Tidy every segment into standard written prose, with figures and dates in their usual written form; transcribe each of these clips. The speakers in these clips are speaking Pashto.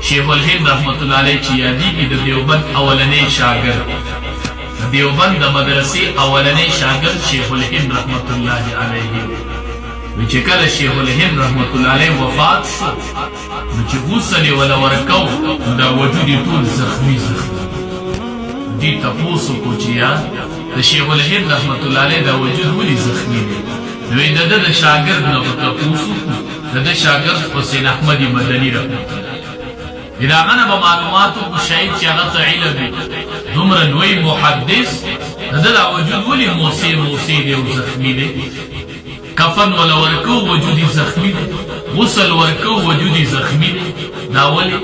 شیخ الهند رحمت الله علیه چې یادېږي د دیوبند اولنی شاګرد دیوبند د مدرسې اولنی شاګرد شیخ الهند رحمت الله علیه وی چې کله شیخ الهند رحمت الله علیه وفات شو نو چې غسل یې وله ورکو دا وجود یې ټول زخمي دې تپوس وکړو چې یار د شیخ الهند رحمت الله علیه دا وجود ولې زخمي دی نو یې د ده د شاګرد نه به تپوس وکړو د ده شاګرد حسین احمد مدني رحمت الله د هغه نه به معلومات وکړو شاید چې هغه ته علم وي دومره لوی محدث د ده دا وجود ولې موسی دی او زخمي دی کفن ولا ورکو وجودی زخمی دی غسل ورکو وجودی زخمی دی دا ولی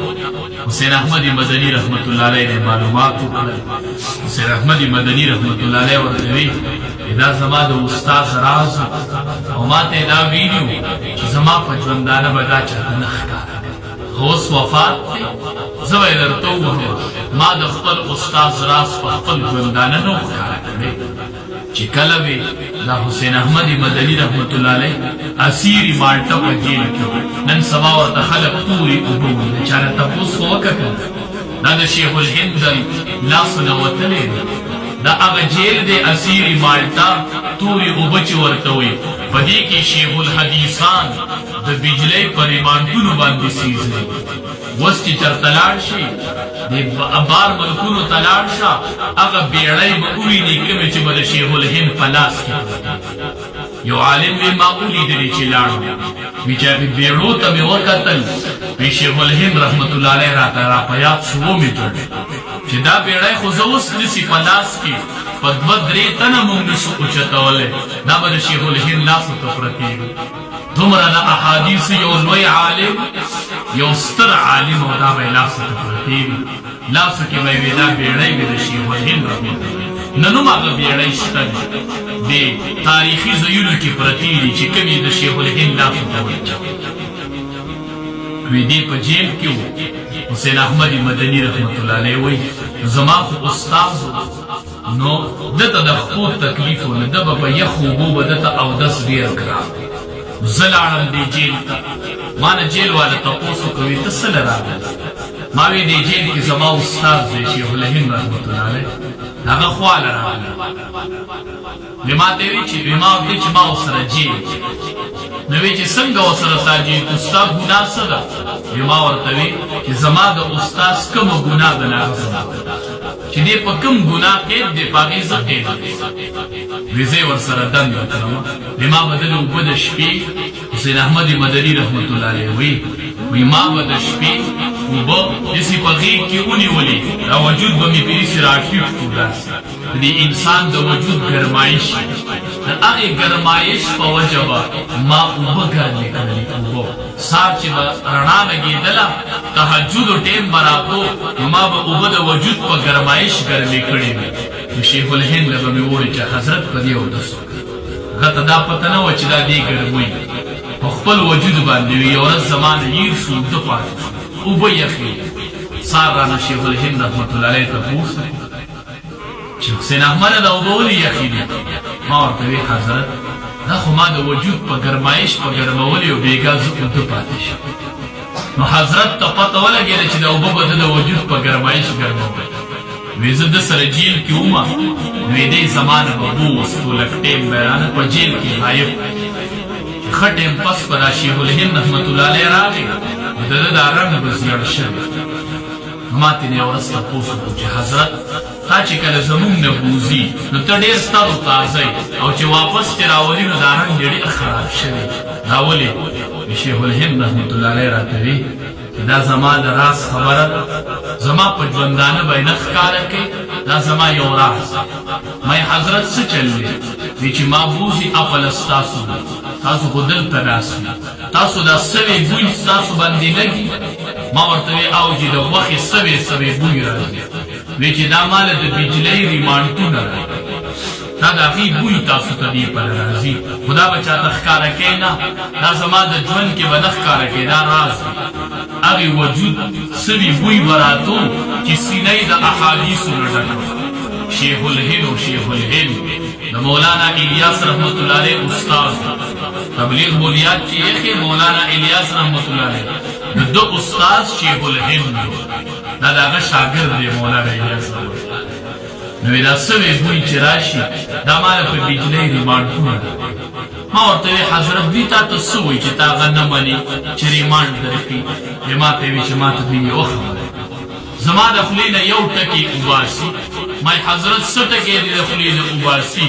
حسین احمد مدنی رحمت اللہ علیہ نے معلومات حسین احمد مدنی رحمت اللہ علیہ ورکوی دا زما دا استاز راز او ما ته دا ویډیو چې زما په ژوندانه به دا چاته نه ښکاره اوس وفات دی زه به یې درته ووایم ما د خپل استاز راز په خپل ژوندانه نه ښکاره کړی چې کله وی دا حسین احمد مدنی رحمت الله علیه اسیری مالټه په جیل کې نن سبا ورته خلک توري اوبه وایي چا راته تپوس خو وکړه دا د شیخ الهند لاس نه وتلی دی دا هغه جیل دی اسیری مالټه توري اوبه چې ورته وایي په دې کې شیخ الحدیثان د بجلۍ په ریمانډونو باندې سیزي اوس چې چېرته لاړ شي د بار ملکونو ته لاړ شه هغه بیړۍ به وویني کومې چې به د شیخ الهند په لاس کې یو عالم وی ما ولیدلې چې لاړ وي چې هغې بیړو ته مې وکتل وی شیخ الهند رحمت الله علیه راته را په یاد شو ومې کړ چې دا بیړۍ خو زه اوس نسي په لاس کې په دوه درې تنه موږ نشو اوچتولی دا به د شیخ الهند لاسو ته پرتې وي دومره د احادیثو یو لوی عالم یو ستر عالم او دا به یې لاسو ته پرتې وي لاسو کې به یې وي دا بیړۍ وي د شیخ الهند رحمت الله نن هم هغه بیړۍ شته دي د تاریخي ځایونو کې پرتې دي چې کوم یې د شیخ الهند لاسو ته ورچوي وی دې په جیل کې و حسین احمد مدني رحمت الله علیه وایي زما خو استاذ نو دته د خپو تکلیف و نه ده به په یخو اوبو به دته اودس ډېر ګران زه لاړم دې جیل ته ما نه جیل والا تپوس وکوي ته څه له راغلی ما وی دې جیل کې زما استاد دی شیخ الهند رحمت الله علیه هغه خواله راغلی وی ما ته وی چې ما ورسره جیل نو وی چې څنګه ورسره تا جیل ستا ګناه څه ده وی ما ورته وی چې زما د استاذ کومه ګناه ده نه هغه زما چې دې په کوم ګناه قید دی په هغې زه قید وی زه یې ورسره دنده کړم وی ما به دله اوبه د شپې حسین احمد مدني رحمت الله علیه وی ما به د شپې اوبه داسې په غېږ کې ونیولې دا وجود به مې پرېسې راټیټ کړو داسې د انسان د وجود ګرمایش د هغې ګرمایش په وجه به ما اوبه ګرمې کړلې اوبه سهار چې به رڼا لګېدله تهجدو ټیم به راتلو نو ما به اوبه د وجود په ګرمایش ګرمې کړې وي نو شیخ الهند له به مې وویل چې حضرت په دې اودس وکړه هغه ته دا پته نه وه چې دا دې ګرموي په خپل وجود باندې وي یو ورځ زما نه هیر شو اوږده پاتې شو اوبه یخې سهار رانه شیخ الهند رحمت الله علیه تپوس چې حسین احمده دا اوبه ولې یخې دي ما ورته وی حضرت دا خو ما د وجود په ګرمایش په ګرمولي او بېګا زه اوږده پاتې شم نو حضرت ته پته ولګېده چې دا اوبه به د وجود په ګرمایش ګرموي وی زه د سره جیل کې ومه نو دې زما نه به بوس خو لږ ټیم به رانه په جیل کې غایب ښه ټیم پس به دا شیخ الهند رحمت الله علیه راغی نو د ده دا رنګ به زیړ شوی ما ترې یې ورځ تپوس وکړو چې حضرت تا چې کله زموږ نه بوځي نو ته ډېر ستر و تازه او چې واپس چې راولي نو دا رنګ ډېر خراب شوی دا ولې شیخ الهند رحمت الله علیه راته وی دا زما د راز خبره زما په ژوندانه به یې نه ښکاره کوي دا زما یو راز ما حضرت څه چل دی وی چې ما بوځي افله ستاسو ده تاسو خو دلته ناست وي تاسو دا سوی بوی ستاسو باندې لګي ما ورته وی او چې د غوښې سوی بوی راځي وی چې دا ماله د بجلۍ ریمانډونه راځي دا د هغې بوی تاسو ته دې پر راځي خو دا به چاته ښکاره کوي نه دا زما د ژوند کې به نه ښکاره کوي دا راز دی هغې وجود سوي بوی به راتو چې سینه یې د احادیثو نه ډکه شیخ الهند د مولانا الیاس رحمت الله علیه استاد تبلیغ بولیات چې یې مولانا الیاس رحمت الله علیه د استاد شیخ الهند دا دغه شاګرد دی مولانا الیاس نو دا سوي بوی چې راشي دا مال په بجلی ریمانډونه ما ورته حضرت دې تا ته څه وایي چې تا هغه نه منې چې ریمانډ درکړي ما ته وایي چې ما ته دې یوه خبره زما د خولې نه یو ټکي وباسي ما حضرت څه ټکي دې د خولې نه وباسي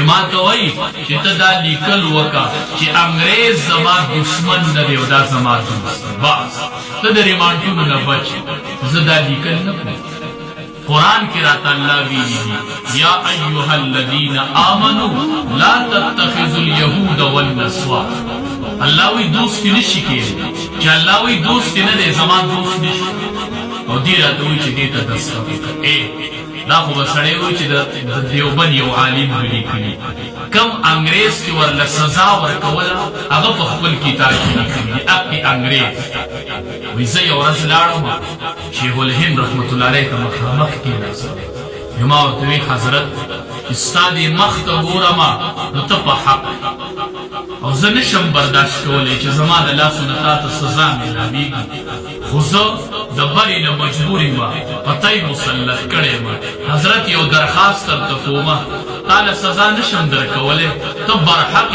ما ته وایي چې ته دا لیکل وکړه چې انګریز زما دشمن نه دی او دا زما دوست بس ته د ریمانډونو نه بچ زه دا لیکل نه کوم قرآن کی راتا اللہ ویلی یا ایوہا الذین آمنوا لا تتخذوا اليہود والنصارى اللہ وی دوستی نشی کے چا اللہ وی دوستی ندے زمان دوست نشی او دی راتا وی چی دیتا دستخط اے دا خو بسڑے وی چی دیوبند یو عالم بلی کنی کم انگریز کی ورل سزا ورکولا اغا پا خپل کتاب کی نکنی اب کی انگریز ویزا یو رز لارم شیخ الهند رحمت اللہ علیہ کا مخامخ کی نظر یما ورطوی حضرت استادی مخت گورما نتپا حق او زنشم برداشت کولی چه زمان اللہ سنتات سزا ملاویگی خوزو دبری نمجبوری ما پتای مسلط کڑے ما حضرت یو درخواست تر تکوما تالا سزا نشم در کولی تو برحق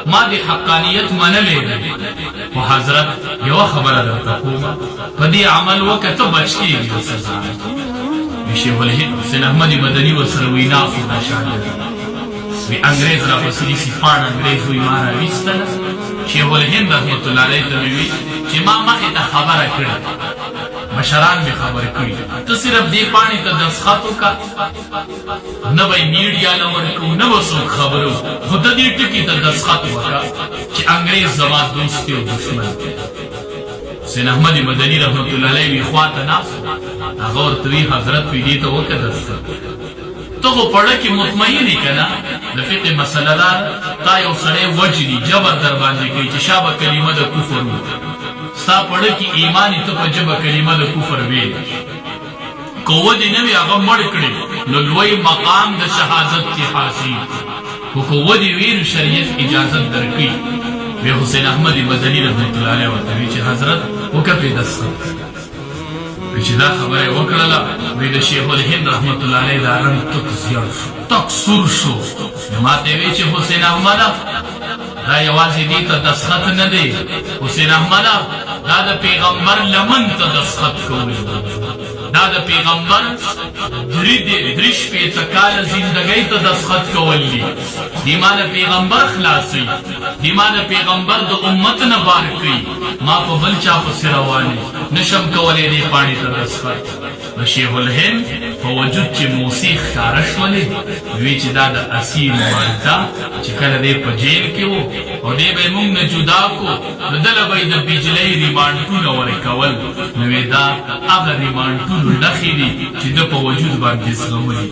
ما دی حقانیت منلے دی و حضرت یو خبر در تکوما پدی عمل وقت تو بچکی گی سزا شیخ الهند حسین احمد مدنی و سروی نافی نشاند وی انگریز را پسلی سفارد انگریز وی مارا ویستن شیخ الهند رحمت اللہ علیہ تنوی چی ما مخی تا خبر کرد مشران میں خبر کری تو صرف دی پانی تا دستخطو کا نبای میڈیا نورکو نبا سوک خبرو خود دی ٹکی تا دستخطو کا چی انگریز زمان دوستی و دشمن حسین احمد مدنی رحمت اللہ علیہ وی خواتا ناسو اغور توی حضرت وی دیتا وکا دستخط تو خو پڑھا کی مطمئنی کنا لفق مسئلہ دار تا یو سڑے وجنی جبر در باندے گئی چشابہ کلمہ دا کفر ہو ستا پڑھا کی ایمانی تو پا جبہ کلمہ دا کفر بیل قوت نوی آغا مڑکڑی للوی مقام دا شہادت کی حاصل قوت ویر شریعت اجازت درکی بے حسین احمد مدنی رحمت اللہ علیہ وطوی چی حضرت وکا پی دستخط ویچی دا خبر وکرلا وید شیخ الهند رحمت اللہ علیہ دا رنگ تک زیاد شو تک سر شو نماتے ویچی حسین احمد دا یوازی دیتا دستخط ندے حسین احمد دا پیغمبر لمن تا دستخط کوئی دا پیغمبر درش پی تکال زندگی تا دستخط کولی دیمان پیغمبر خلاصی دیمان پیغمبر دا امت نبار کئی ما پا بلچا پا سروانی نشم کولی دی پانی تا دستخط شیخ الهند پا وجود چی موسیق خارش ولی ویچی دا اسیر مانتا چی کل دی پا جیل کی ہو اور دی بے مونگ نجودا کو دل بای دا بیجلی ریمانٹو نوری کول نوی دا اگر ریمانٹو نخی دی چی دا پا وجود باندیس غمولی